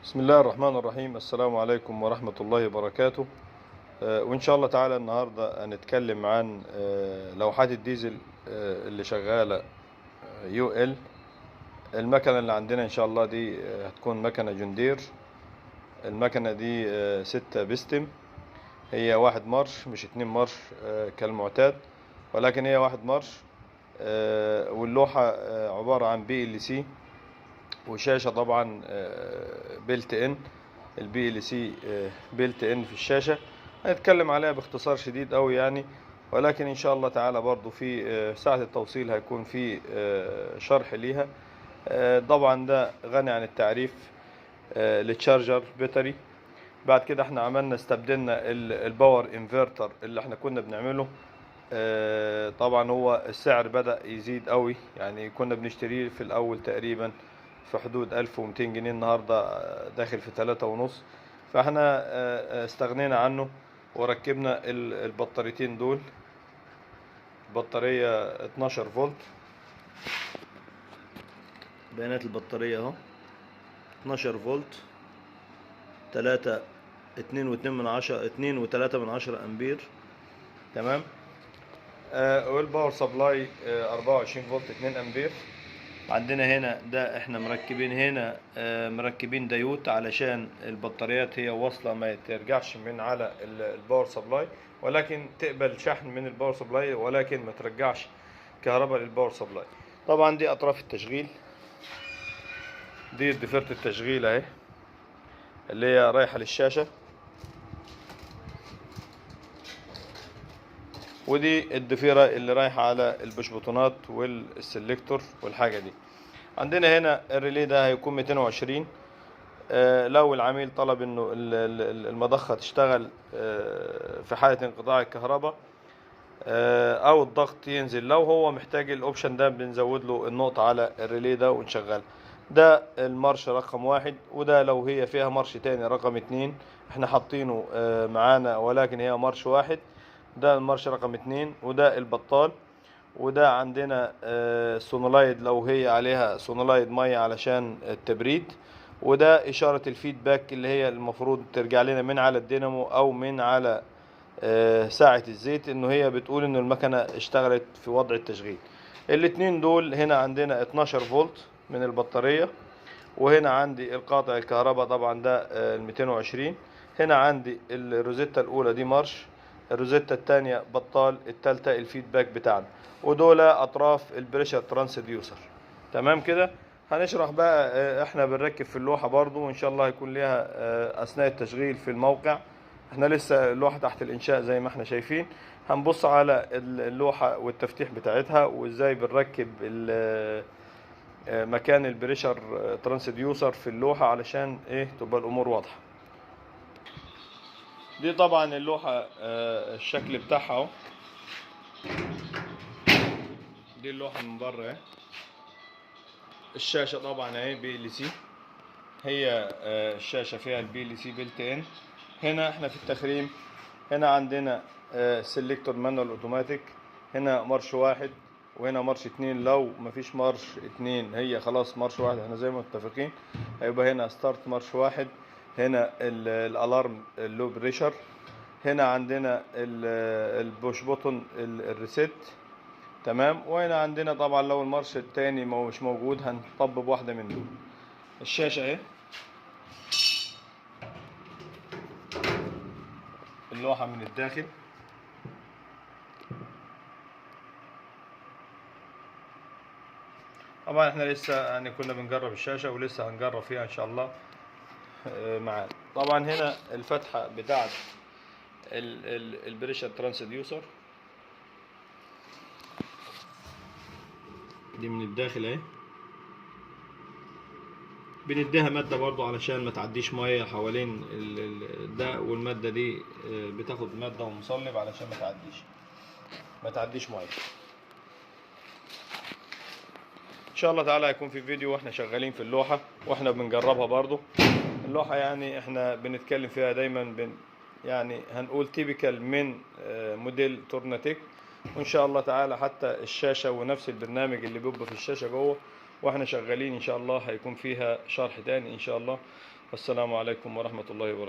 بسم الله الرحمن الرحيم. السلام عليكم ورحمة الله وبركاته. وإن شاء الله تعالى النهاردة هنتكلم عن لوحات الديزل اللي شغالة يو ال. المكنة اللي عندنا إن شاء الله دي هتكون مكنة جندير. المكنة دي 6 بستم. هي 1 مارش مش 2 مارش كالمعتاد، ولكن هي 1 مارش. واللوحة عبارة عن BLC، وشاشة طبعا بيلت ان. البي ال سي بيلت ان في الشاشة. هنتكلم عليها باختصار شديد قوي يعني، ولكن ان شاء الله تعالى برضو في ساعة التوصيل هيكون في شرح ليها. طبعا ده غني عن التعريف للتشارجر بيتري. بعد كده احنا عملنا استبدلنا الباور انفرتر اللي احنا كنا بنعمله. طبعا هو السعر بدأ يزيد قوي، يعني كنا بنشتريه في الاول تقريبا في حدود 1200 جنيه، النهاردة داخل في 3.5. فاحنا استغنينا عنه وركبنا البطاريتين دول. بطارية 12 فولت، بيانات البطارية اهو 12 فولت 2.3 امبير. تمام. والباور سبلاي 24 فولت 2 امبير. عندنا هنا ده احنا مركبين هنا مركبين ديود علشان البطاريات هي واصله ما ترجعش من على الباور سبلاي، ولكن تقبل شحن من الباور سبلاي ولكن ما ترجعش كهرباء للباور سبلاي. طبعا دي اطراف التشغيل، دي ضفيرة التشغيل اهي اللي هي رايحه للشاشه، ودي الضفيرة اللي رايحة على البشبطونات والسلكتور والحاجة دي. عندنا هنا الريلي ده هيكون 220. لو العميل طلب انه المضخة تشتغل في حالة انقطاع الكهرباء او الضغط ينزل، لو هو محتاج الاوبشن ده بنزود له النقطة على الريلي ده ونشغل. ده المارش رقم 1، وده لو هي فيها مارش تاني رقم 2 احنا حاطينه معانا، ولكن هي مارش 1. ده المارش رقم 2، وده البطال. وده عندنا سونولايد لو هي عليها سونولايد مية علشان التبريد. وده إشارة الفيدباك اللي هي المفروض ترجع لنا من على الدينامو أو من على ساعة الزيت، إنه هي بتقول إنه المكنة اشتغلت في وضع التشغيل. الاتنين دول هنا عندنا 12 فولت من البطارية، وهنا عندي القاطع الكهرباء طبعا ده 220. هنا عندي الروزيتا الأولى دي مارش، الروزيتا الثانية بطال، الثالثة الفيدباك بتاعنا، ودول أطراف البريشر ترانسديوسر. تمام كده. هنشرح بقى احنا بنركب في اللوحة برضو، وإن شاء الله هيكون ليها أثناء التشغيل في الموقع. احنا لسه اللوحة تحت الإنشاء زي ما احنا شايفين. هنبص على اللوحة والتفتيح بتاعتها وإزاي بنركب مكان البريشر ترانسديوسر في اللوحة علشان ايه تبقى الامور واضحة. دي طبعا اللوحة الشكل بتاعها اهو. دي اللوحة من بره اهي. الشاشة طبعا اهي BLC. هي الشاشة فيها BLC بيلت ان. هنا احنا في التخريم، هنا عندنا سيلكتور مانوال اوتوماتيك. هنا مارش 1 وهنا مارش 2. لو مفيش مارش 2 هي خلاص مارش 1 احنا زي ما متفقين، هيبقى هنا ستارت مارش 1. هنا الالارم اللو بريشر. هنا عندنا البوش بوتون الريسيت. تمام. وهنا عندنا طبعا لو المارش التاني مش موجود هنطبب واحدة من دول. الشاشة اهي، اللوحة من الداخل. طبعا احنا لسه يعني كنا بنجرب الشاشة ولسه هنجرب فيها ان شاء الله معانا. طبعا هنا الفتحة بتاعت البريشر ترانسديوسر دي من الداخل اهي. بنديها مادة برضو علشان ما تعديش مية حوالين ده، والمادة دي بتاخد مادة ومصلب علشان ما تعديش مية. ان شاء الله تعالى هيكون في فيديو واحنا شغالين في اللوحة واحنا بنجربها برضو. اللوحة يعني احنا بنتكلم فيها دايما يعني هنقول تيبيكال من موديل تورناتيك. وان شاء الله تعالى حتى الشاشة ونفس البرنامج اللي بيبقى في الشاشة جوه واحنا شغالين ان شاء الله هيكون فيها شرح تاني ان شاء الله. والسلام عليكم ورحمة الله وبركاته.